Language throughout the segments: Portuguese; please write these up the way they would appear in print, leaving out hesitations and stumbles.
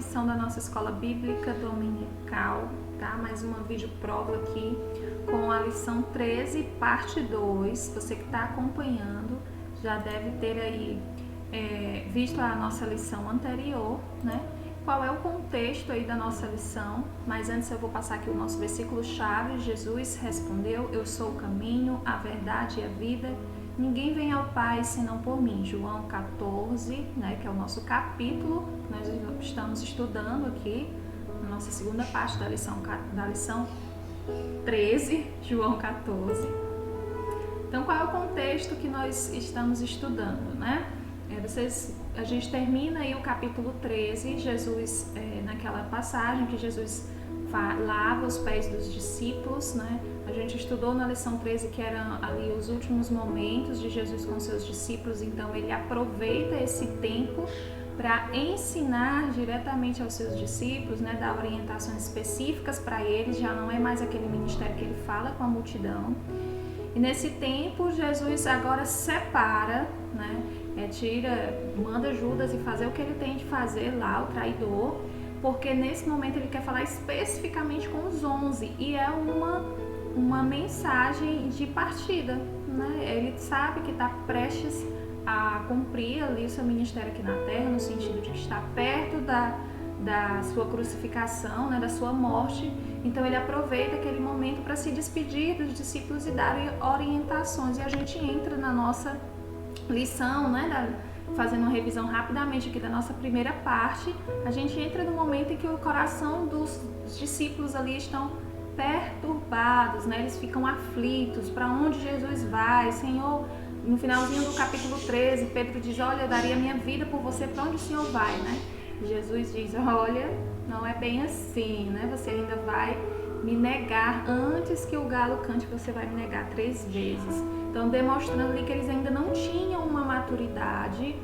lição da nossa escola bíblica dominical, tá? Mais uma vídeo prova aqui com a lição 13, parte 2. Você que está acompanhando já deve ter aí visto a nossa lição anterior, né? Qual é o contexto aí da nossa lição? Mas antes eu vou passar aqui o nosso versículo-chave. Jesus respondeu: eu sou o caminho, a verdade e a vida. Ninguém vem ao Pai senão por mim. João 14, né, que é o nosso capítulo, nós estamos estudando aqui, na nossa segunda parte da lição 13, João 14. Então, qual é o contexto que nós estamos estudando, né? A gente termina aí o capítulo 13, Jesus, naquela passagem que Jesus lava os pés dos discípulos, né? A gente estudou na lição 13 que eram ali os últimos momentos de Jesus com seus discípulos, então ele aproveita esse tempo para ensinar diretamente aos seus discípulos, né? Dar orientações específicas para eles, já não é mais aquele ministério que ele fala com a multidão. E nesse tempo, Jesus agora separa, né? Manda Judas e fazer o que ele tem de fazer lá, o traidor, porque nesse momento ele quer falar especificamente com os 11 e é uma mensagem de partida, né? Ele sabe que está prestes a cumprir ali o seu ministério aqui na terra, no sentido de que está perto da sua crucificação, né, da sua morte. Então ele aproveita aquele momento para se despedir dos discípulos e dar orientações. E a gente entra na nossa lição, né, fazendo uma revisão rapidamente aqui da nossa primeira parte, a gente entra no momento em que o coração dos discípulos ali estão perturbados, né? Eles ficam aflitos, para onde Jesus vai, Senhor? No finalzinho do capítulo 13, Pedro diz: olha, eu daria minha vida por você, para onde o Senhor vai, né? Jesus diz: olha, não é bem assim, né? Você ainda vai me negar, antes que o galo cante, você vai me negar 3 vezes. Então, demonstrando ali que eles ainda não tinham uma maturidade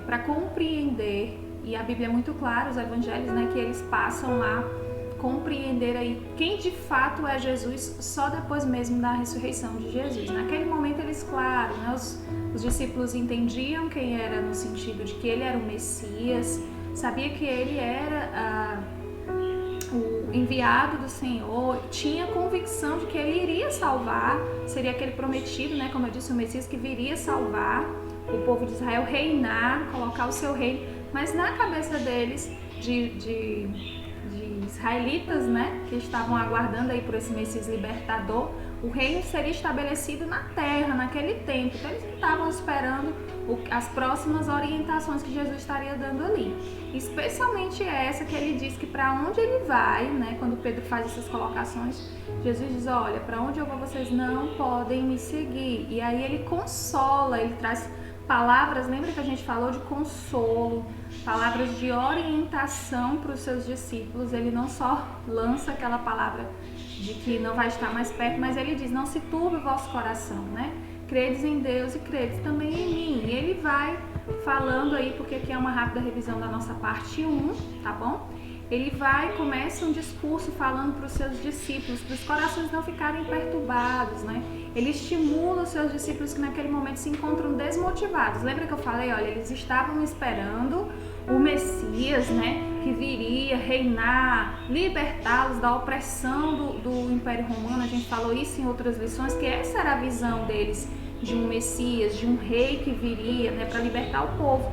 para compreender, e a Bíblia é muito clara, os evangelhos, né, que eles passam a compreender aí quem de fato é Jesus só depois mesmo da ressurreição de Jesus. Naquele momento eles, claro, né, os discípulos entendiam quem era, no sentido de que ele era o Messias, sabia que ele era o enviado do Senhor, tinha convicção de que ele iria salvar, seria aquele prometido, né, como eu disse, o Messias que viria salvar o povo de Israel, reinar, colocar o seu reino, mas na cabeça deles, de israelitas, né, que estavam aguardando aí por esse Messias libertador, o reino seria estabelecido na terra, naquele tempo. Então eles não estavam esperando as próximas orientações que Jesus estaria dando ali. Especialmente essa que ele diz que para onde ele vai, né, quando Pedro faz essas colocações, Jesus diz: olha, para onde eu vou vocês não podem me seguir. E aí ele consola, ele traz palavras, lembra que a gente falou de consolo, palavras de orientação para os seus discípulos. Ele não só lança aquela palavra de que não vai estar mais perto, mas ele diz: não se turbe o vosso coração, né? Credes em Deus e credes também em mim. E ele vai falando aí, porque aqui é uma rápida revisão da nossa parte 1, tá bom? Ele começa um discurso falando para os seus discípulos, para os corações não ficarem perturbados, né? Ele estimula os seus discípulos que naquele momento se encontram desmotivados. Lembra que eu falei, olha, eles estavam esperando o Messias, né, que viria reinar, libertá-los da opressão do Império Romano. A gente falou isso em outras lições, que essa era a visão deles, de um Messias, de um rei que viria, né, para libertar o povo.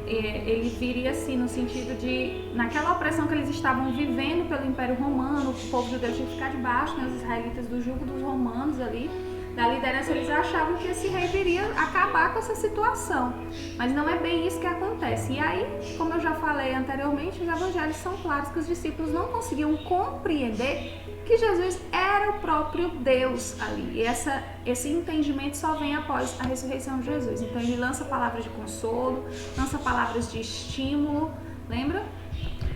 Ele viria assim no sentido de, naquela opressão que eles estavam vivendo pelo Império Romano, o povo judeu tinha que ficar debaixo, né, os israelitas, do jugo dos romanos ali, da liderança. Eles achavam que esse rei viria acabar com essa situação, mas não é bem isso que acontece. E aí, como eu já falei anteriormente, os evangelhos são claros que os discípulos não conseguiam compreender que Jesus era o próprio Deus ali, e esse entendimento só vem após a ressurreição de Jesus. Então ele lança palavras de consolo, lança palavras de estímulo. Lembra?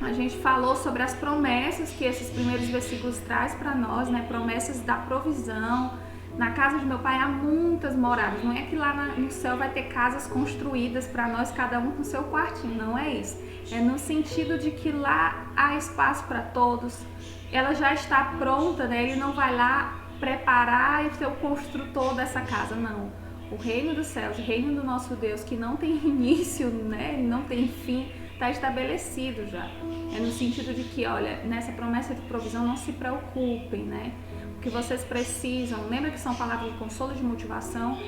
A gente falou sobre as promessas que esses primeiros versículos traz para nós, né? Promessas da provisão. Na casa de meu pai há muitas moradas. Não é que lá no céu vai ter casas construídas para nós, cada um com seu quartinho. Não é isso. É no sentido de que lá há espaço para todos. Ela já está pronta, né? Ele não vai lá preparar e ser o construtor dessa casa, não. O reino dos céus, o reino do nosso Deus, que não tem início, né? Não tem fim, está estabelecido já. É no sentido de que, olha, nessa promessa de provisão não se preocupem, né? O que vocês precisam, lembra que são palavras de consolo e de motivação?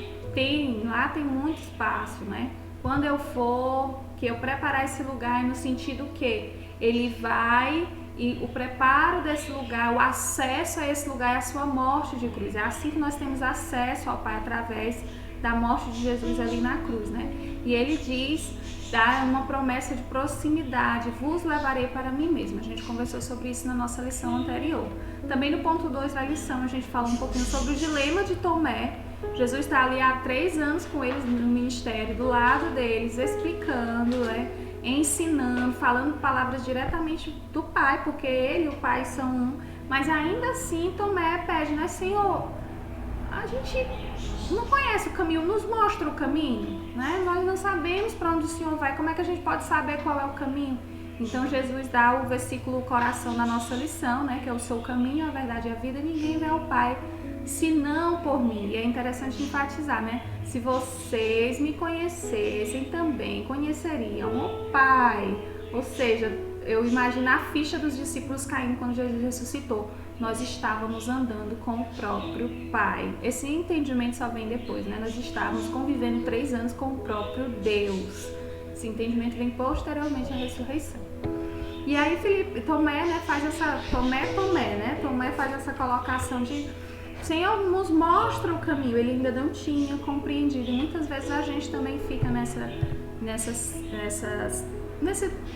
Lá tem muito espaço, né? Quando eu for, que eu preparar esse lugar, no sentido que ele vai, e o preparo desse lugar, o acesso a esse lugar é a sua morte de cruz. É assim que nós temos acesso ao Pai, através da morte de Jesus ali na cruz, né? E ele diz, dá uma promessa de proximidade, vos levarei para mim mesmo. A gente conversou sobre isso na nossa lição anterior. Também no ponto 2 da lição, a gente fala um pouquinho sobre o dilema de Tomé. Jesus está ali há 3 anos com eles no ministério, do lado deles, explicando, né? Ensinando, falando palavras diretamente do Pai, porque ele e o Pai são um. Mas ainda assim Tomé pede, né? Senhor, a gente não conhece o caminho, nos mostra o caminho, né? Nós não sabemos para onde o Senhor vai, como é que a gente pode saber qual é o caminho? Então Jesus dá o versículo coração da nossa lição, né? Que eu sou o caminho, a verdade e a vida, ninguém vê ao Pai senão por mim. E é interessante enfatizar, né? Se vocês me conhecessem, também conheceriam o Pai. Ou seja, eu imagino a ficha dos discípulos caindo quando Jesus ressuscitou. Nós estávamos andando com o próprio Pai. Esse entendimento só vem depois, né? Nós estávamos convivendo 3 anos com o próprio Deus. Esse entendimento vem posteriormente à ressurreição. E aí Tomé, né, faz essa Tomé faz essa colocação de Senhor, nos mostra o caminho. Ele ainda não tinha compreendido. E muitas vezes a gente também fica nessa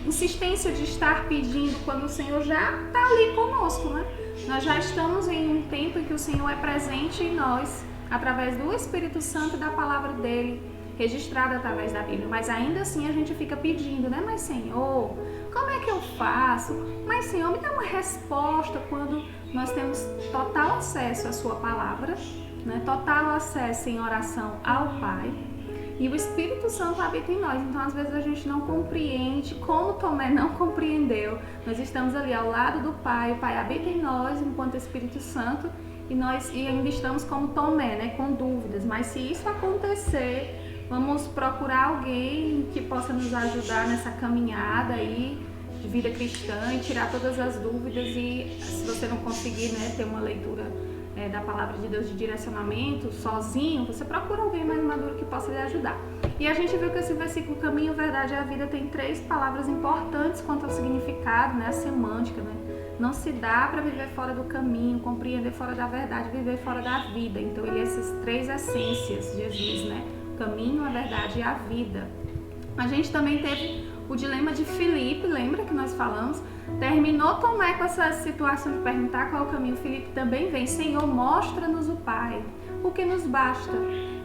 insistência de estar pedindo quando o Senhor já está ali conosco, né? Nós já estamos em um tempo em que o Senhor é presente em nós, através do Espírito Santo e da palavra dele, registrada através da Bíblia. Mas ainda assim a gente fica pedindo, né? Mas Senhor, como é que eu faço? Mas Senhor, me dá uma resposta quando nós temos total acesso à sua palavra, né? Total acesso em oração ao Pai. E o Espírito Santo habita em nós. Então, às vezes, a gente não compreende, como Tomé não compreendeu. Nós estamos ali ao lado do Pai, o Pai habita em nós enquanto Espírito Santo, e ainda estamos como Tomé, né, com dúvidas. Mas se isso acontecer, vamos procurar alguém que possa nos ajudar nessa caminhada aí de vida cristã e tirar todas as dúvidas. E se você não conseguir, né, ter uma leitura da palavra de Deus de direcionamento sozinho, você procura alguém mais maduro que possa lhe ajudar. E a gente viu que esse versículo caminho, verdade e a vida tem 3 palavras importantes quanto ao significado, né, a semântica, né? Não se dá para viver fora do caminho, compreender fora da verdade, viver fora da vida. Então ele é essas 3 essências de Jesus, né? O caminho, a verdade e a vida. A gente também teve o dilema de Filipe, lembra que nós falamos? Terminou Tomé com essa situação de perguntar qual é o caminho. Filipe também vem, Senhor, mostra-nos o Pai, o que nos basta.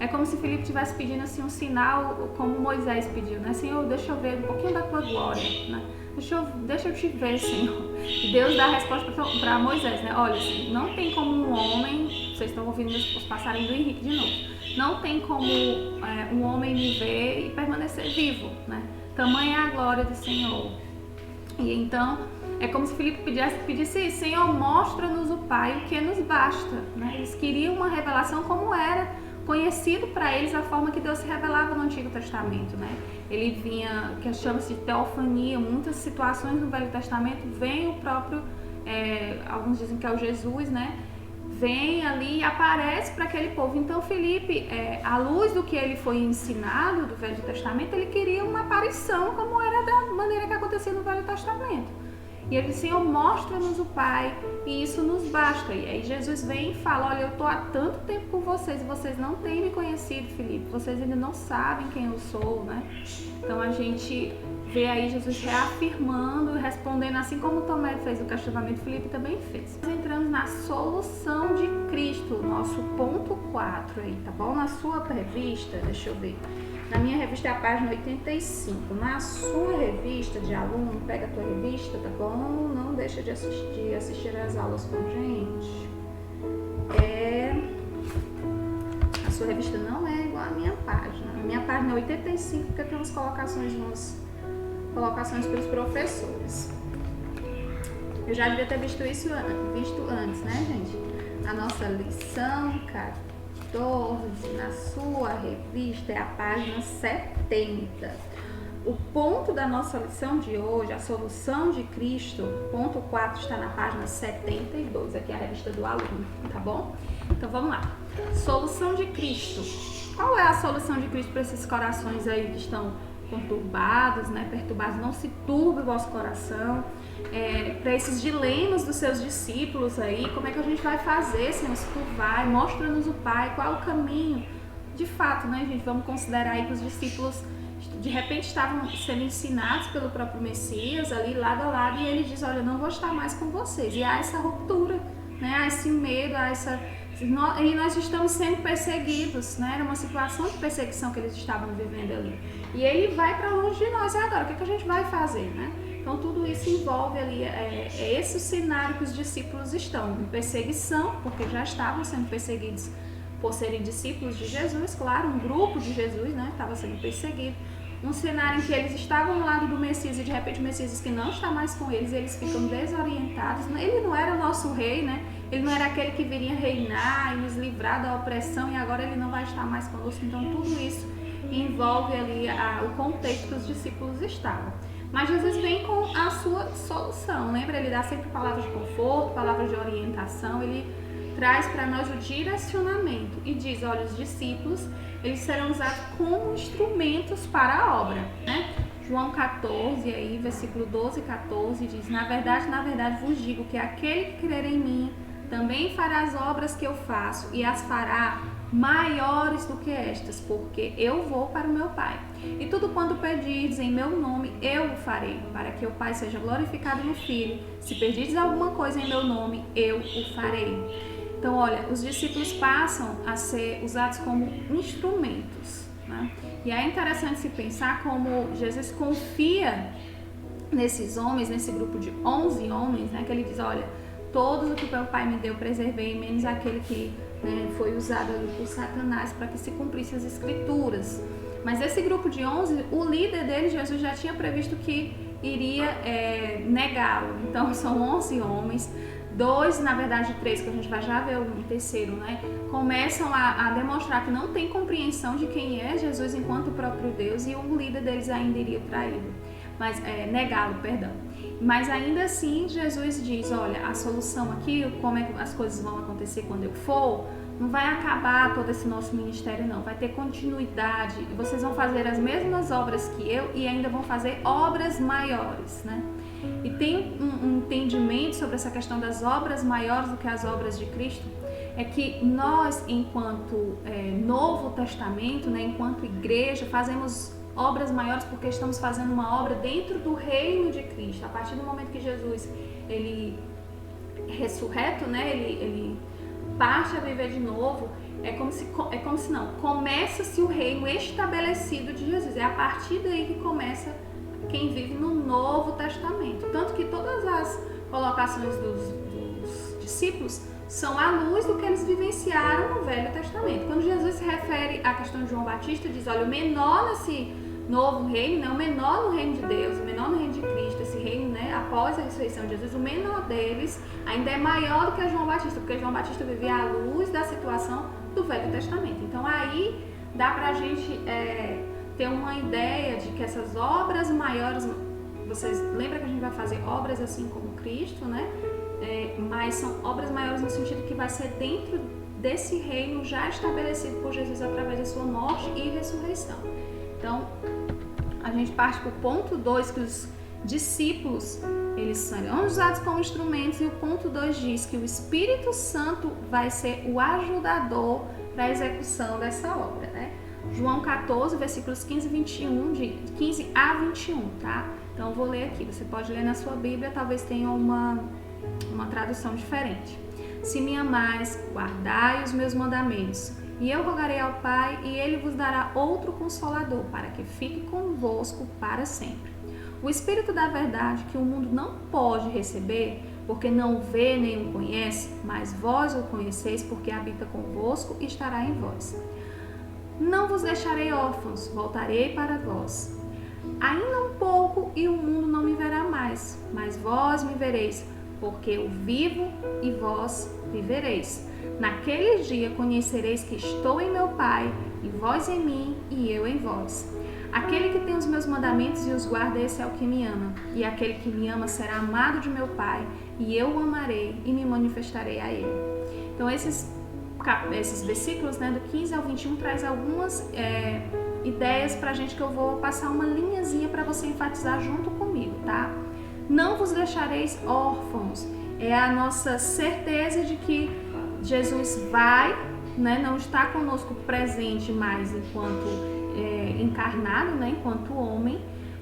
É como se Filipe estivesse pedindo assim um sinal, como Moisés pediu, né? Senhor, deixa eu ver um pouquinho da tua glória, né? Deixa eu te ver, Senhor. E Deus dá a resposta para Moisés, né? Olha, não tem como um homem, vocês estão ouvindo os passarinhos do Henrique de novo, não tem como um homem me ver e permanecer vivo, né? Tamanha é a glória do Senhor. E então, é como se Filipe pedisse, Senhor, mostra-nos o Pai, o que nos basta, né? Eles queriam uma revelação como era conhecido para eles a forma que Deus se revelava no Antigo Testamento, né? Ele vinha, que chama-se de teofania, muitas situações no Velho Testamento, vem o próprio, alguns dizem que é o Jesus, né? Vem ali e aparece para aquele povo. Então Filipe, à luz do que ele foi ensinado do Velho Testamento, ele queria uma aparição como era da maneira que acontecia no Velho Testamento. E ele disse, Senhor, mostra-nos o Pai, e isso nos basta. E aí Jesus vem e fala, olha, eu estou há tanto tempo com vocês, e vocês não têm me conhecido, Filipe, vocês ainda não sabem quem eu sou, né? Então a gente vê aí Jesus reafirmando, respondendo assim como Tomé fez o questionamento, Filipe também fez. Nós entramos na solução de Cristo, nosso ponto 4 aí, tá bom? Na sua revista, deixa eu ver. Na minha revista é a página 85. Na sua revista de aluno, pega a tua revista, tá bom? Não deixa de assistir as aulas com a gente. A sua revista não é igual à minha página. A minha página é 85 porque tem umas colocações para os professores. Eu já devia ter visto antes, né, gente? A nossa lição 14, na sua revista, é a página 70. o ponto da nossa lição de hoje, a solução de Cristo, ponto 4 está na página 72, aqui é a revista do aluno, tá bom? Então vamos lá. Solução de Cristo. Qual é a solução de Cristo para esses corações aí que estão conturbados, né? Perturbados? Não se turbe o vosso coração. Para esses dilemas dos seus discípulos aí, como é que a gente vai fazer, Senhor? Se tu vai, mostra-nos o Pai, qual é o caminho? De fato, né, gente? Vamos considerar aí que os discípulos de repente estavam sendo ensinados pelo próprio Messias ali lado a lado, e ele diz, olha, eu não vou estar mais com vocês. E há essa ruptura, né? Há esse medo, há essa... E nós estamos sendo perseguidos, né? Era uma situação de perseguição que eles estavam vivendo ali. E ele vai para longe de nós. E agora, o que a gente vai fazer, né? Então tudo isso envolve ali, esse o cenário que os discípulos estão, em perseguição, porque já estavam sendo perseguidos por serem discípulos de Jesus, claro, um grupo de Jesus, né? Estava sendo perseguido. Um cenário em que eles estavam ao lado do Messias e de repente o Messias diz que não está mais com eles, e eles ficam desorientados. Ele não era o nosso rei, né? Ele não era aquele que viria reinar e nos livrar da opressão, e agora ele não vai estar mais conosco. Então tudo isso envolve ali o contexto que os discípulos estavam. Mas Jesus vem com a sua solução, lembra? Ele dá sempre palavras de conforto, palavras de orientação, ele traz para nós o direcionamento e diz, olha, os discípulos, eles serão usados como instrumentos para a obra, né? João 14, aí, versículo 12 e 14, diz, na verdade, vos digo que aquele que crer em mim também fará as obras que eu faço e as fará maiores do que estas, porque eu vou para o meu Pai. E tudo quanto pedirdes em meu nome, eu o farei, para que o Pai seja glorificado no Filho. Se pedirdes alguma coisa em meu nome, eu o farei. Então, olha, os discípulos passam a ser usados como instrumentos, né? E é interessante se pensar como Jesus confia nesses homens, nesse grupo de 11 homens, né? Que ele diz, olha, todos o que o meu Pai me deu preservei, menos aquele que, né, foi usado ali por Satanás para que se cumprissem as Escrituras. Mas esse grupo de 11, o líder dele, Jesus já tinha previsto que iria negá-lo. Então são 11 homens, 2, na verdade 3, que a gente vai já ver o terceiro, né? Começam a demonstrar que não tem compreensão de quem é Jesus enquanto o próprio Deus, e o líder deles ainda iria traí-lo, mas negá-lo, perdão. Mas ainda assim Jesus diz, olha, a solução aqui, como é que as coisas vão acontecer quando eu for, não vai acabar todo esse nosso ministério, não, vai ter continuidade, vocês vão fazer as mesmas obras que eu e ainda vão fazer obras maiores, né? E tem um entendimento sobre essa questão das obras maiores do que as obras de Cristo, é que nós, enquanto Novo Testamento, né, enquanto igreja, fazemos obras maiores porque estamos fazendo uma obra dentro do reino de Cristo. A partir do momento que Jesus, ele ressurreto, né, ele parte a viver de novo, começa-se o reino estabelecido de Jesus. É a partir daí que começa quem vive no Novo Testamento. Tanto que todas as colocações dos discípulos são à luz do que eles vivenciaram no Velho Testamento. Quando Jesus se refere à questão de João Batista, diz, olha, o menor nesse novo reino, né, o menor no reino de Deus, o menor no reino de Cristo, esse reino, né, após a ressurreição de Jesus, o menor deles ainda é maior do que João Batista, porque João Batista vivia à luz da situação do Velho Testamento. Então aí dá pra gente ter uma ideia de que essas obras maiores, vocês lembram que a gente vai fazer obras assim como Cristo, né? Mas são obras maiores no sentido que vai ser dentro desse reino já estabelecido por Jesus através da sua morte e ressurreição. Então, a gente parte para o ponto 2, que os discípulos, eles serão usados como instrumentos, e o ponto 2 diz que o Espírito Santo vai ser o ajudador para a execução dessa obra, né? João 14, versículos 15 a 21, tá? Então, eu vou ler aqui, você pode ler na sua Bíblia, talvez tenha uma tradução diferente. Se me amais, guardai os meus mandamentos, e eu rogarei ao Pai, e Ele vos dará outro Consolador, para que fique convosco para sempre. O Espírito da verdade, que o mundo não pode receber, porque não o vê nem o conhece, mas vós o conheceis, porque habita convosco e estará em vós. Não vos deixarei órfãos, voltarei para vós. Ainda um pouco e o mundo não me verá mais, mas vós me vereis, porque eu vivo e vós vivereis. Naquele dia conhecereis que estou em meu Pai, e vós em mim, e eu em vós. Aquele que tem os meus mandamentos e os guarda, esse é o que me ama. E aquele que me ama será amado de meu Pai, e eu o amarei e me manifestarei a ele. Então esses versículos, né, do 15 ao 21 traz algumas ideias pra gente que eu vou passar uma linhazinha para você enfatizar junto comigo, tá? Não vos deixareis órfãos. É a nossa certeza de que Jesus vai, né, não está conosco presente mais enquanto encarnado, né, enquanto homem,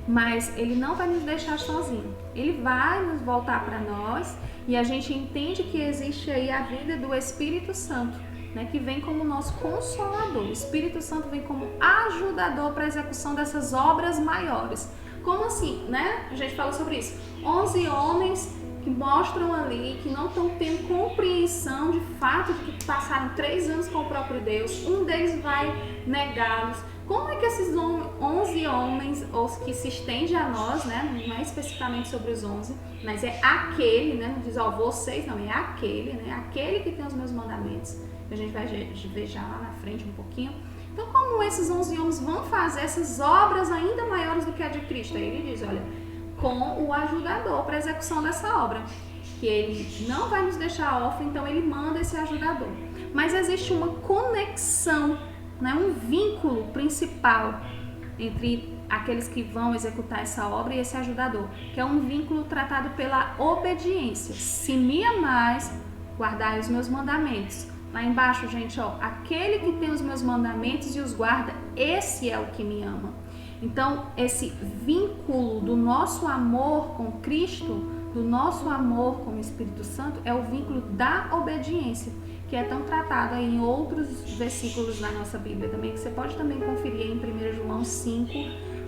mas ele não vai nos deixar sozinho. Ele vai nos voltar para nós e a gente entende que existe aí a vida do Espírito Santo, né, que vem como nosso consolador. O Espírito Santo vem como ajudador para a execução dessas obras maiores. Como assim, né? A gente falou sobre isso. 11 homens que mostram ali que não estão tendo compreensão de fato de que passaram 3 anos com o próprio Deus. Um deles vai negá-los. Como é que esses 11 homens, ou que se estende a nós, né? Não é especificamente sobre os 11, mas é aquele, né? Não diz, ó, vocês, não, é aquele, né? Aquele que tem os meus mandamentos. A gente vai ver já lá na frente um pouquinho. Então, como esses 11 homens vão fazer essas obras ainda maiores do que a de Cristo? Aí ele diz, olha, com o ajudador para a execução dessa obra, que ele não vai nos deixar órfãos, então ele manda esse ajudador. Mas existe uma conexão, né, um vínculo principal entre aqueles que vão executar essa obra e esse ajudador, que é um vínculo tratado pela obediência. Se me amais, guardai os meus mandamentos. Lá embaixo, gente, ó, aquele que tem os meus mandamentos e os guarda, esse é o que me ama. Então, esse vínculo do nosso amor com Cristo, do nosso amor com o Espírito Santo, é o vínculo da obediência, que é tão tratado aí em outros versículos da nossa Bíblia também, que você pode também conferir em 1 João 5,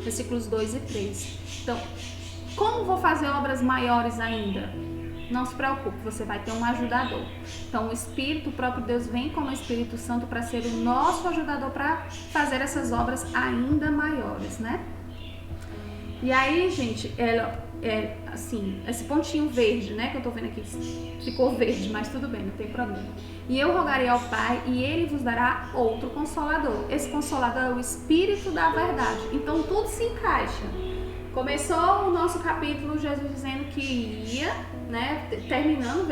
versículos 2 e 3. Então, como vou fazer obras maiores ainda? Não se preocupe, você vai ter um ajudador. Então, o Espírito, o próprio Deus, vem como Espírito Santo para ser o nosso ajudador para fazer essas obras ainda maiores, né? E aí, gente, assim, esse pontinho verde, né, que eu tô vendo aqui, ficou verde, mas tudo bem, não tem problema. E eu rogarei ao Pai e Ele vos dará outro Consolador. Esse Consolador é o Espírito da verdade. Então, tudo se encaixa. Começou o nosso capítulo, Jesus dizendo que ia, né, terminando,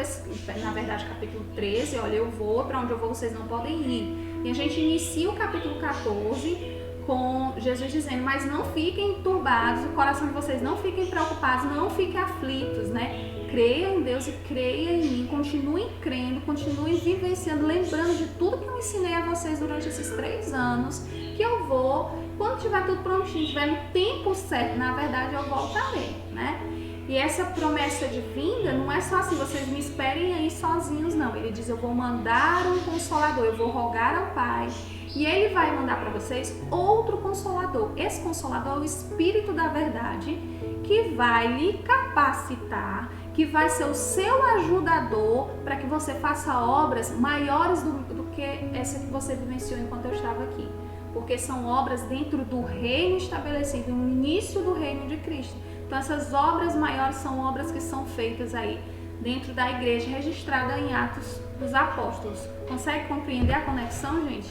na verdade, capítulo 13, olha, eu vou, para onde eu vou vocês não podem ir. E a gente inicia o capítulo 14 com Jesus dizendo, mas não fiquem turbados, o coração de vocês não fiquem preocupados, não fiquem aflitos, né? Creiam em Deus e creiam em mim, continuem crendo, continuem vivenciando, lembrando de tudo que eu ensinei a vocês durante esses 3 anos, que eu vou, quando tiver tudo prontinho, tiver no tempo certo, na verdade eu voltarei, né? E essa promessa de vinda não é só assim, vocês me esperem aí sozinhos, não. Ele diz, eu vou mandar um Consolador, eu vou rogar ao Pai e Ele vai mandar para vocês outro Consolador. Esse Consolador é o Espírito da verdade que vai lhe capacitar, que vai ser o seu ajudador para que você faça obras maiores do que essa que você vivenciou enquanto eu estava aqui. Porque são obras dentro do reino estabelecido, no início do reino de Cristo. Então essas obras maiores são obras que são feitas aí dentro da igreja, registrada em Atos dos Apóstolos. Consegue compreender a conexão, gente?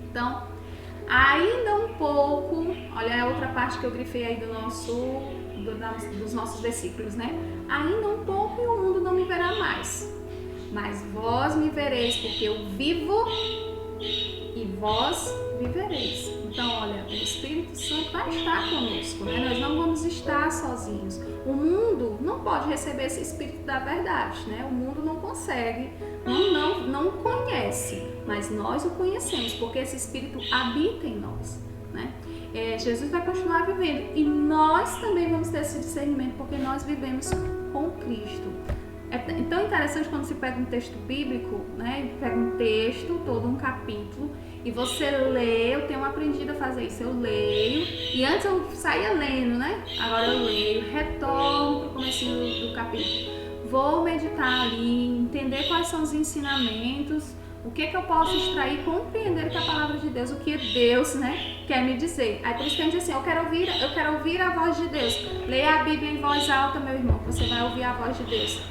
Então, ainda um pouco, olha a outra parte que eu grifei aí dos nossos versículos, né? Ainda um pouco e o mundo não me verá mais. Mas vós me vereis, porque eu vivo e vós vivereis. Então, olha, o Espírito Santo vai estar conosco, né? Nós não vamos estar sozinhos. O mundo não pode receber esse Espírito da verdade, né? O mundo não consegue, não conhece, mas nós o conhecemos, porque esse Espírito habita em nós, né? Jesus vai continuar vivendo e nós também vamos ter esse discernimento, porque nós vivemos com Cristo. É tão interessante quando se pega um texto bíblico, né? Pega um texto, todo um capítulo, e você lê. Eu tenho aprendido a fazer isso, eu leio, e antes eu saía lendo, né? Agora eu leio, retorno para o comecinho do capítulo, vou meditar ali, entender quais são os ensinamentos, o que eu posso extrair, compreender que a palavra de Deus, o que Deus, né, quer me dizer. Aí por isso que a gente diz assim, eu quero ouvir a voz de Deus. Leia a Bíblia em voz alta, meu irmão, você vai ouvir a voz de Deus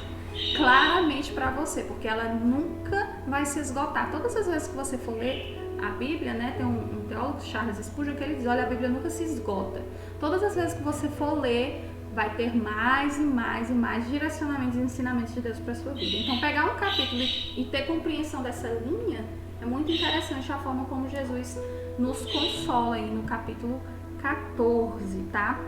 claramente para você, porque ela nunca vai se esgotar. Todas as vezes que você for ler a Bíblia, né? Tem um teólogo, Charles Spurgeon, que ele diz, olha, a Bíblia nunca se esgota. Todas as vezes que você for ler, vai ter mais e mais e mais direcionamentos e ensinamentos de Deus para a sua vida. Então, pegar um capítulo e ter compreensão dessa linha é muito interessante a forma como Jesus nos consola aí no capítulo 14, tá?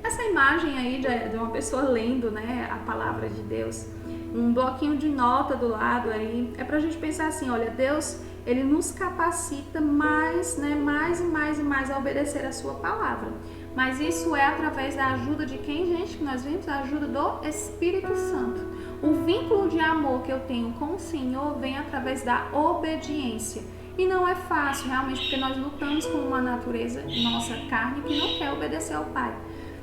Essa imagem aí de uma pessoa lendo, né, a palavra de Deus, um bloquinho de nota do lado aí, é pra gente pensar assim, olha, Deus, ele nos capacita mais, né, mais e mais e mais a obedecer a sua palavra. Mas isso é através da ajuda de quem, gente? Que nós vimos? A ajuda do Espírito Santo. O vínculo de amor que eu tenho com o Senhor vem através da obediência. E não é fácil, realmente, porque nós lutamos com uma natureza, nossa carne, que não quer obedecer ao Pai.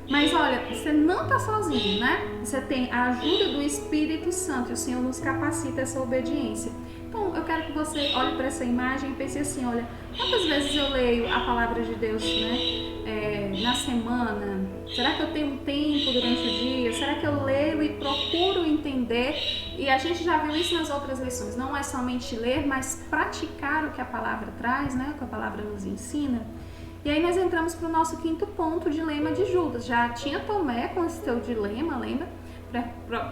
Mas olha, você não está sozinho, né? Você tem a ajuda do Espírito Santo e o Senhor nos capacita essa obediência. Então, eu quero que você olhe para essa imagem e pense assim, olha, quantas vezes eu leio a palavra de Deus, né, na semana? Será que eu tenho um tempo durante o dia? Será que eu leio e procuro entender? E a gente já viu isso nas outras lições. Não é somente ler, mas praticar o que a palavra traz, né, o que a palavra nos ensina. E aí nós entramos para o nosso quinto ponto, o dilema de Judas. Já tinha Tomé com esse seu dilema, lembra?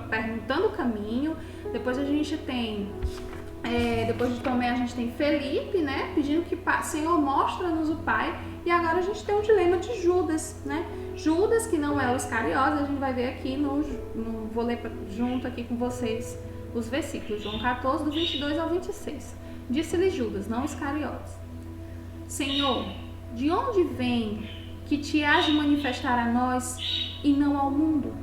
Perguntando o caminho. Depois a gente tem... depois de Tomé a gente tem Felipe, né, pedindo que Senhor, mostra-nos o Pai. E agora a gente tem o dilema de Judas, né? Judas, que não é o Iscariotes, a gente vai ver aqui vou ler junto aqui com vocês os versículos, João 14, do 22 ao 26. Disse-lhe Judas, não Iscariotes: Senhor, de onde vem que te hás de manifestar a nós e não ao mundo?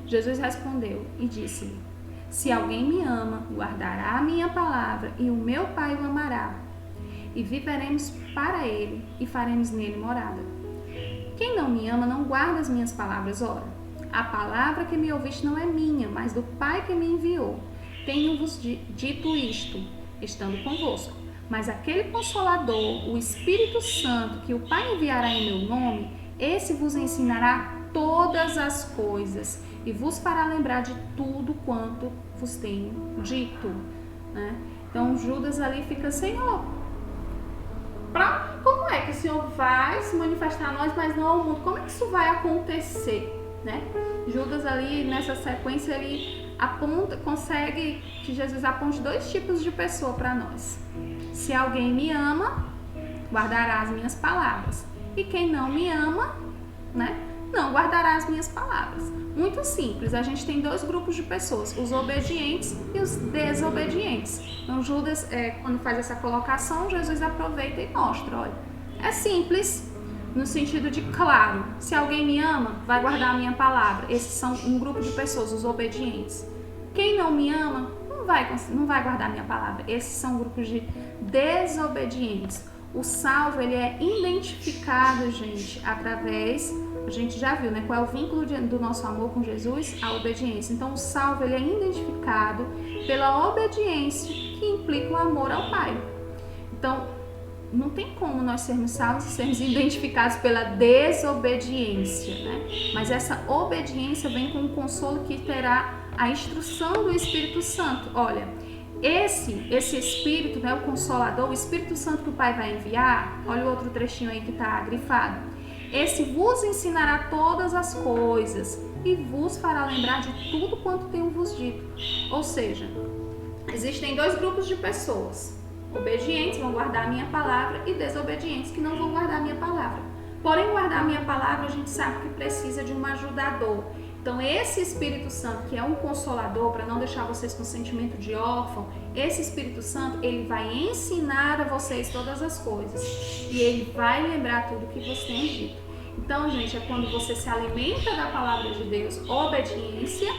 Jesus respondeu e disse-lhe: Se alguém me ama, guardará a minha palavra, e o meu Pai o amará, e viveremos para ele, e faremos nele morada. Quem não me ama não guarda as minhas palavras. Ora, a palavra que me ouviste não é minha, mas do Pai que me enviou. Tenho-vos dito isto, estando convosco. Mas aquele Consolador, o Espírito Santo, que o Pai enviará em meu nome, esse vos ensinará todas as coisas e vos fará lembrar de tudo quanto vos tenho dito, né? Então Judas ali fica, Senhor, como é que o Senhor vai se manifestar a nós, mas não ao mundo? Como é que isso vai acontecer, né? Judas ali nessa sequência ele consegue que Jesus aponte dois tipos de pessoa para nós. Se alguém me ama, guardará as minhas palavras. E quem não me ama, né, não guardará as minhas palavras. Muito simples, a gente tem dois grupos de pessoas, os obedientes e os desobedientes. Então Judas, quando faz essa colocação, Jesus aproveita e mostra, olha, é simples, no sentido de claro, se alguém me ama, vai guardar a minha palavra. Esses são um grupo de pessoas, os obedientes. Quem não me ama, não vai guardar a minha palavra. Esses são grupos de desobedientes. O salvo, ele é identificado, gente, através, a gente já viu, né, qual é o vínculo do nosso amor com Jesus? A obediência. Então, o salvo, ele é identificado pela obediência que implica o amor ao Pai. Então, não tem como nós sermos salvos e sermos identificados pela desobediência, né? Mas essa obediência vem com um consolo que terá a instrução do Espírito Santo. Olha, esse Espírito, né, o Consolador, o Espírito Santo que o Pai vai enviar, olha o outro trechinho aí que está grifado. Esse vos ensinará todas as coisas e vos fará lembrar de tudo quanto tenho vos dito. Ou seja, existem dois grupos de pessoas. Obedientes vão guardar a minha palavra e desobedientes que não vão guardar a minha palavra. Porém, guardar a minha palavra, a gente sabe que precisa de um ajudador. Então, esse Espírito Santo, que é um consolador, para não deixar vocês com sentimento de órfão, esse Espírito Santo, ele vai ensinar a vocês todas as coisas. E ele vai lembrar tudo que vocês têm dito. Então, gente, é quando você se alimenta da palavra de Deus, obediência,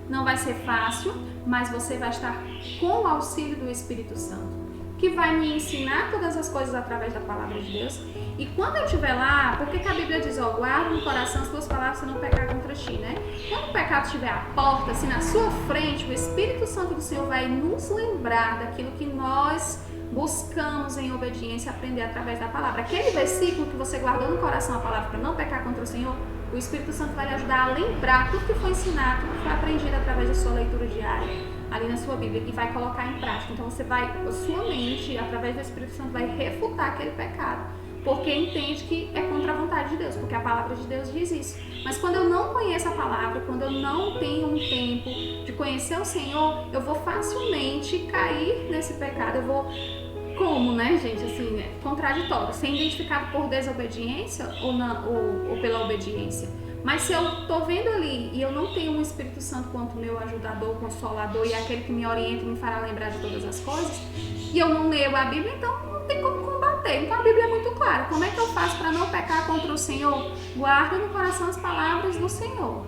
não vai ser fácil, mas você vai estar com o auxílio do Espírito Santo, que vai me ensinar todas as coisas através da palavra de Deus. E quando eu estiver lá, porque que a Bíblia diz, ó, guarda no coração as tuas palavras para não pecar contra ti, né? Quando o pecado estiver à porta, assim, na sua frente, o Espírito Santo do Senhor vai nos lembrar daquilo que nós buscamos em obediência aprender através da palavra. Aquele versículo que você guardou no coração a palavra para não pecar contra o Senhor, O Espírito Santo vai lhe ajudar a lembrar tudo que foi ensinado, tudo que foi aprendido através da sua leitura diária, ali na sua Bíblia, e vai colocar em prática. Então você vai, a sua mente, através do Espírito Santo, vai refutar aquele pecado, porque entende que é contra a vontade de Deus, porque a palavra de Deus diz isso. Mas quando eu não conheço a palavra, quando eu não tenho um tempo de conhecer o Senhor, eu vou facilmente cair nesse pecado. Eu vou, como, né, gente, assim, contraditório, ser identificado por desobediência ou pela obediência. Mas se eu tô vendo ali e eu não tenho um Espírito Santo quanto meu ajudador, consolador, e é aquele que me orienta e me fará lembrar de todas as coisas, e eu não leio a Bíblia, então não tem como combater. Então a Bíblia é muito clara. Como é que eu faço para não pecar contra o Senhor? Guarda no coração as palavras do Senhor.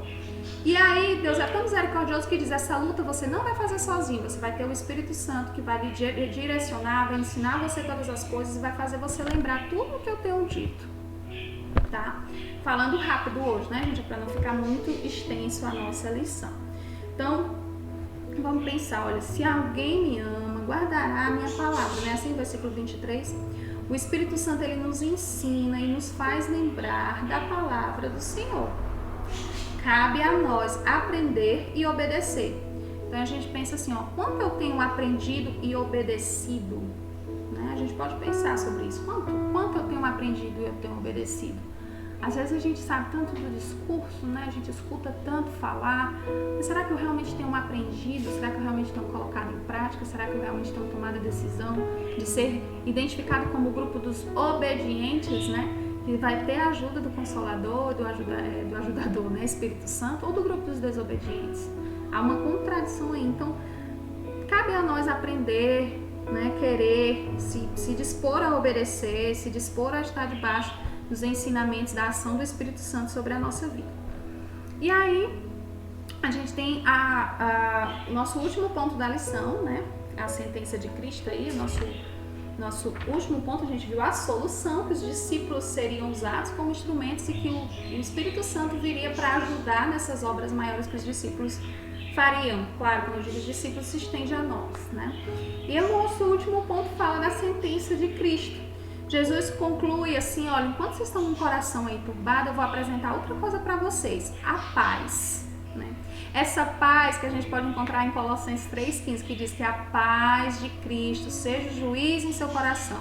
E aí Deus é tão misericordioso que diz, essa luta você não vai fazer sozinho, você vai ter o Espírito Santo que vai lhe direcionar, vai ensinar você todas as coisas e vai fazer você lembrar tudo o que eu tenho dito. Tá? Falando rápido hoje, né, gente, para não ficar muito extenso a nossa lição. Então, vamos pensar, olha, se alguém me ama, guardará a minha palavra, né? Assim, versículo 23. O Espírito Santo, ele nos ensina e nos faz lembrar da palavra do Senhor. Cabe a nós aprender e obedecer. Então, a gente pensa assim, ó, quanto eu tenho aprendido e obedecido? Né? A gente pode pensar sobre isso. Quanto eu tenho aprendido e eu tenho obedecido? Às vezes a gente sabe tanto do discurso, né? A gente escuta tanto falar, mas será que eu realmente tenho aprendido? Será que eu realmente tenho colocado em prática? Será que eu realmente tenho tomado a decisão de ser identificado como o grupo dos obedientes, né? Que vai ter a ajuda do Consolador, do ajudador, né? Espírito Santo, ou do grupo dos desobedientes? Há uma contradição aí. Então, cabe a nós aprender, né? Querer, se dispor a obedecer, se dispor a estar debaixo dos ensinamentos da ação do Espírito Santo sobre a nossa vida. E aí, a gente tem o nosso último ponto da lição, né? A sentença de Cristo aí, nosso último ponto, a gente viu a solução, que os discípulos seriam usados como instrumentos e que o Espírito Santo viria para ajudar nessas obras maiores que os discípulos fariam. Claro, quando eu digo discípulos, se estende a nós, né? E o nosso último ponto fala da sentença de Cristo. Jesus conclui assim, olha, enquanto vocês estão com o coração aí turbado, eu vou apresentar outra coisa para vocês, a paz, né? Essa paz que a gente pode encontrar em Colossenses 3,15, que diz que a paz de Cristo seja o juiz em seu coração,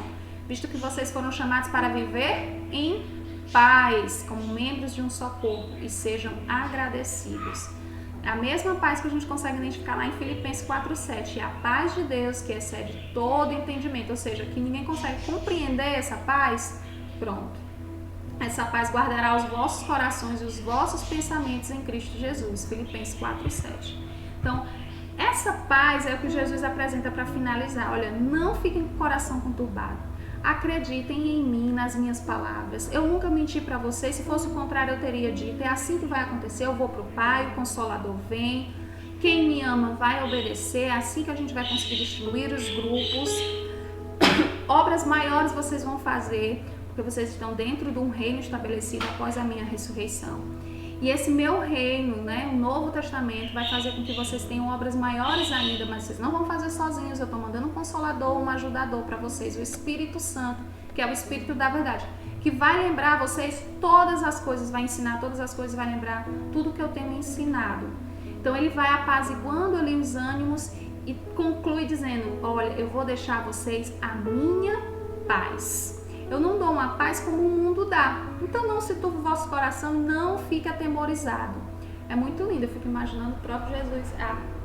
visto que vocês foram chamados para viver em paz, como membros de um só corpo, e sejam agradecidos. A mesma paz que a gente consegue identificar lá em Filipenses 4,7. E a paz de Deus, que excede todo entendimento, ou seja, que ninguém consegue compreender essa paz, pronto. Essa paz guardará os vossos corações e os vossos pensamentos em Cristo Jesus. Filipenses 4,7. Então, essa paz é o que Jesus apresenta para finalizar. Olha, não fiquem com o coração conturbado. Acreditem em mim, nas minhas palavras. Eu nunca menti para vocês. Se fosse o contrário, eu teria dito. É assim que vai acontecer. Eu vou para o Pai, o Consolador vem. Quem me ama vai obedecer. É assim que a gente vai conseguir destruir os grupos. Obras maiores vocês vão fazer, porque vocês estão dentro de um reino estabelecido após a minha ressurreição. E esse meu reino, né, o Novo Testamento, vai fazer com que vocês tenham obras maiores ainda, mas vocês não vão fazer sozinhos. Eu estou mandando um Consolador, um ajudador para vocês, o Espírito Santo, que é o Espírito da verdade, que vai lembrar vocês todas as coisas, vai ensinar todas as coisas, vai lembrar tudo que eu tenho ensinado. Então ele vai apaziguando ali os ânimos e conclui dizendo, olha, eu vou deixar vocês a minha paz. Eu não dou uma paz como o mundo dá. Então não se turbe o vosso coração, não fique atemorizado. É muito lindo, eu fico imaginando o próprio Jesus,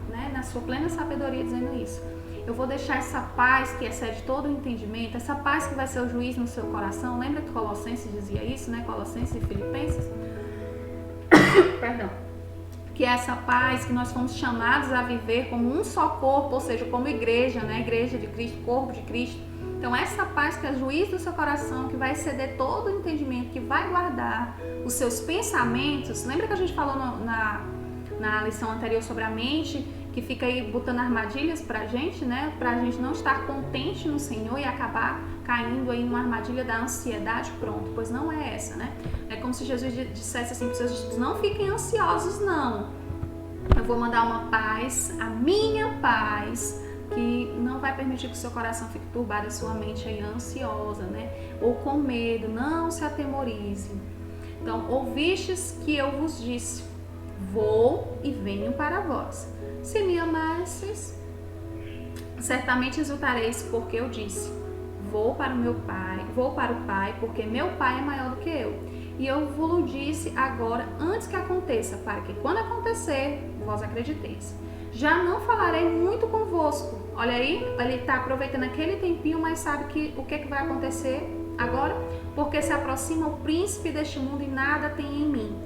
né, na sua plena sabedoria, dizendo isso. Eu vou deixar essa paz que excede todo o entendimento, essa paz que vai ser o juiz no seu coração. Lembra que Colossenses dizia isso, né? Colossenses e Filipenses? Perdão. Que é essa paz que nós fomos chamados a viver como um só corpo, ou seja, como igreja, né? Igreja de Cristo, corpo de Cristo. Então essa paz que é juiz do seu coração, que vai exceder todo o entendimento, que vai guardar os seus pensamentos. Lembra que a gente falou na lição anterior sobre a mente, que fica aí botando armadilhas pra gente, né? Pra gente não estar contente no Senhor e acabar caindo aí numa armadilha da ansiedade, pronto. Pois não é essa, né? É como se Jesus dissesse assim para os seus discípulos, não fiquem ansiosos, não. Eu vou mandar uma paz, a minha paz, que não vai permitir que o seu coração fique turbado, a sua mente aí ansiosa, né? Ou com medo, não se atemorize. Então, ouvistes que eu vos disse, vou e venho para vós. Se me amasseis, certamente exultareis, porque eu disse, vou para o Pai, porque meu Pai é maior do que eu. E eu vos disse agora, antes que aconteça, para que quando acontecer, vós acrediteis. Já não falarei muito convosco. Olha aí, ele está aproveitando aquele tempinho, mas sabe que o que vai acontecer agora? Porque se aproxima o príncipe deste mundo e nada tem em mim.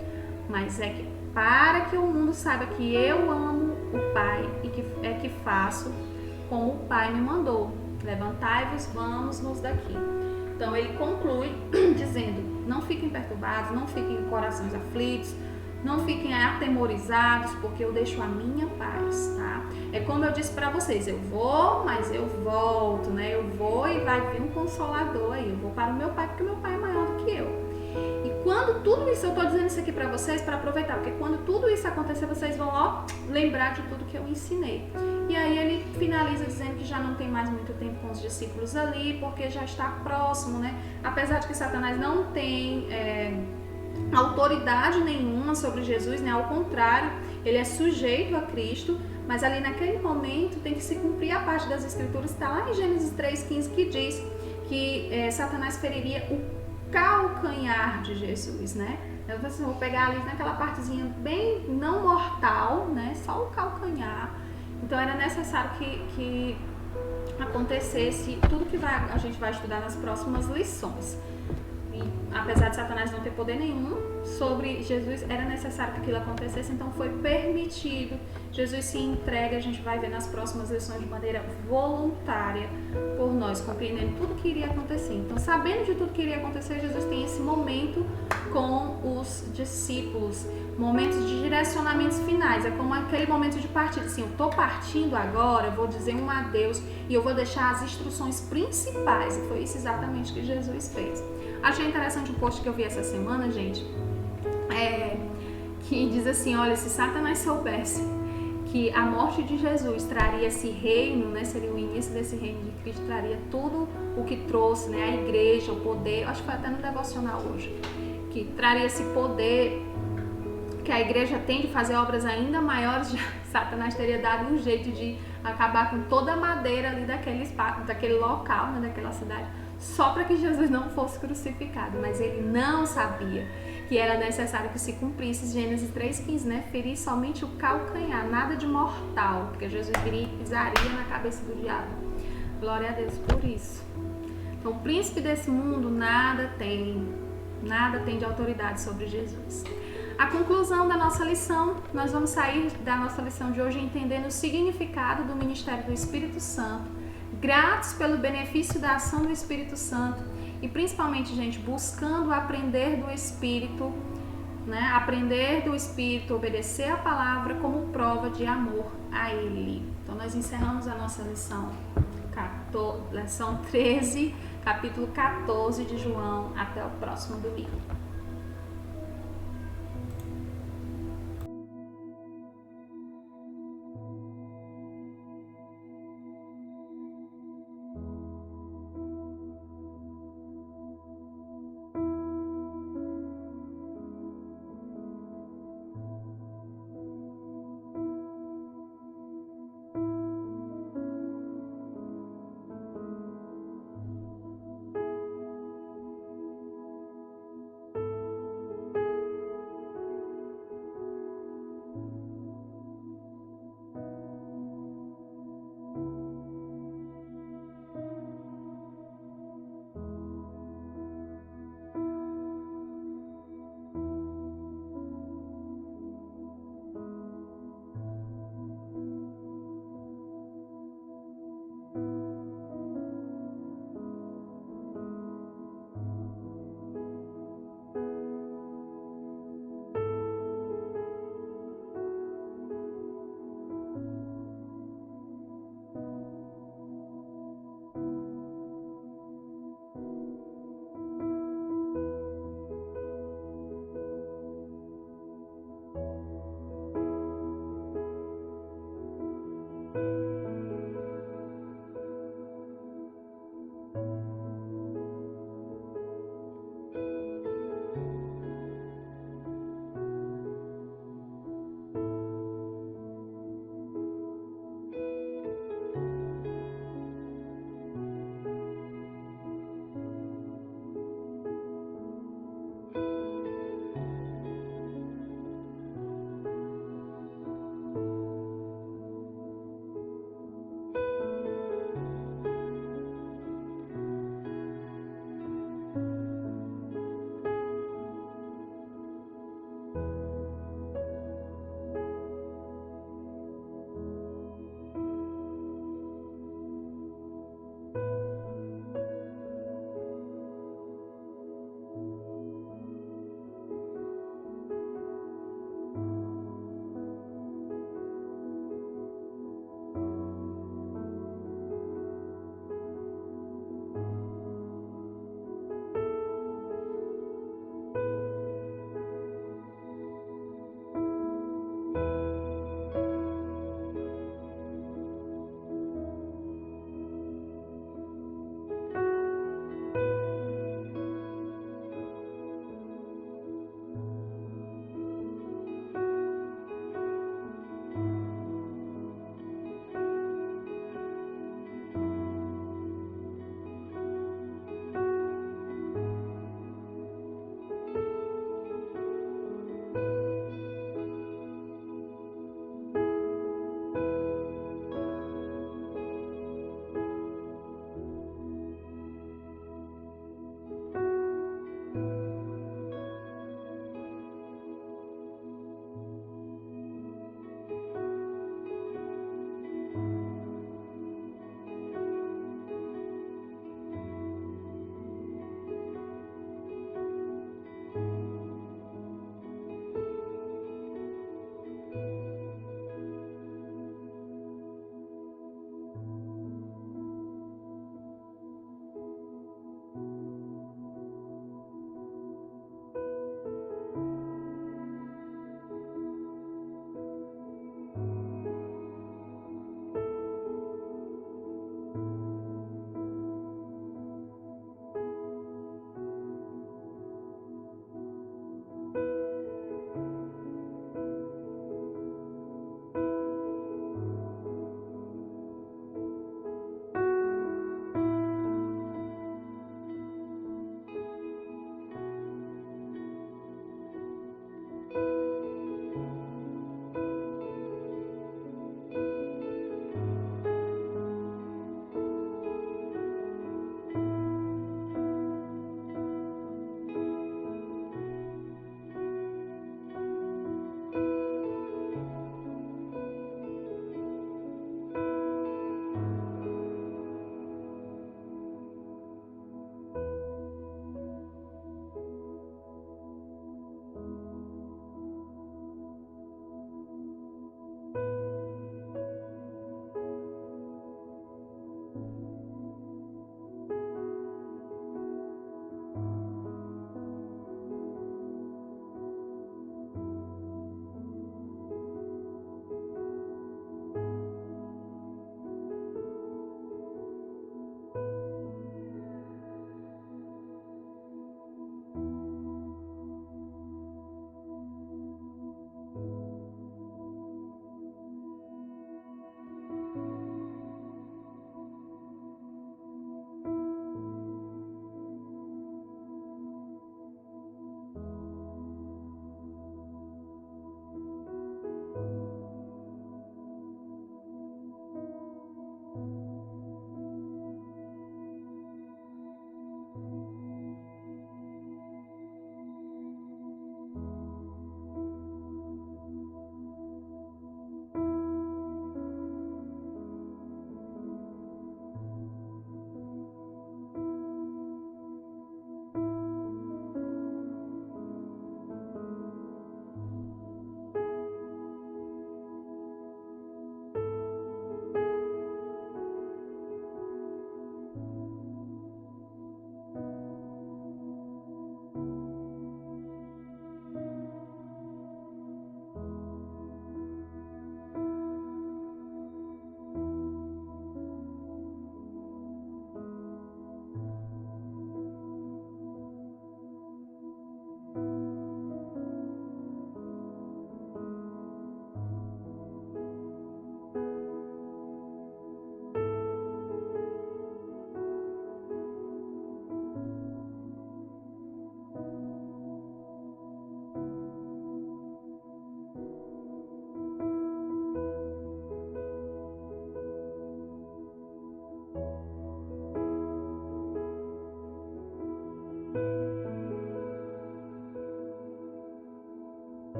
Mas é que para que o mundo saiba que eu amo o Pai e que faço como o Pai me mandou. Levantai-vos, vamos-nos daqui. Então ele conclui dizendo, não fiquem perturbados, não fiquem com corações aflitos, não fiquem atemorizados, porque eu deixo a minha paz, tá? É como eu disse para vocês, eu vou, mas eu volto, né? Eu vou e vai vir um consolador aí, eu vou para o meu Pai, porque meu Pai é maior do que eu. E quando tudo isso, eu tô dizendo isso aqui para vocês para aproveitar, porque quando tudo isso acontecer, vocês vão, ó, lembrar de tudo que eu ensinei. E aí ele finaliza dizendo que já não tem mais muito tempo com os discípulos ali, porque já está próximo, né? Apesar de que Satanás não tem autoridade nenhuma sobre Jesus, né? Ao contrário, ele é sujeito a Cristo, mas ali naquele momento tem que se cumprir a parte das Escrituras, está lá em Gênesis 3,15, que diz que Satanás feriria o calcanhar de Jesus, né? Eu vou pegar ali naquela partezinha bem não mortal, né? Só o calcanhar. Então era necessário que acontecesse tudo que a gente vai estudar nas próximas lições. E, apesar de Satanás não ter poder nenhum sobre Jesus, era necessário que aquilo acontecesse, então foi permitido. Jesus se entrega, a gente vai ver nas próximas lições de maneira voluntária por nós, compreendendo tudo que iria acontecer. Então, sabendo de tudo que iria acontecer, Jesus tem esse momento com os discípulos, momentos de direcionamentos finais, é como aquele momento de partida, assim, eu tô partindo agora, eu vou dizer um adeus e eu vou deixar as instruções principais, e foi isso exatamente que Jesus fez. Achei interessante um post que eu vi essa semana, gente, que diz assim, olha, se Satanás soubesse que a morte de Jesus traria esse reino, né, seria o início desse reino de Cristo, traria tudo o que trouxe, né, a igreja, o poder, acho que foi até no devocional hoje, que traria esse poder que a igreja tem de fazer obras ainda maiores, Satanás teria dado um jeito de acabar com toda a madeira ali daquele espaço, daquele local, né, daquela cidade, só para que Jesus não fosse crucificado, mas ele não sabia que era necessário que se cumprisse Gênesis 3,15, né? Ferir somente o calcanhar, nada de mortal, porque Jesus viria e pisaria na cabeça do diabo. Glória a Deus por isso. Então, o príncipe desse mundo nada tem de autoridade sobre Jesus. A conclusão da nossa lição, nós vamos sair da nossa lição de hoje entendendo o significado do ministério do Espírito Santo, gratos pelo benefício da ação do Espírito Santo e principalmente, gente, buscando aprender do Espírito, né? Aprender do Espírito, obedecer a palavra como prova de amor a Ele. Então, nós encerramos a nossa lição 13, capítulo 14 de João. Até o próximo domingo.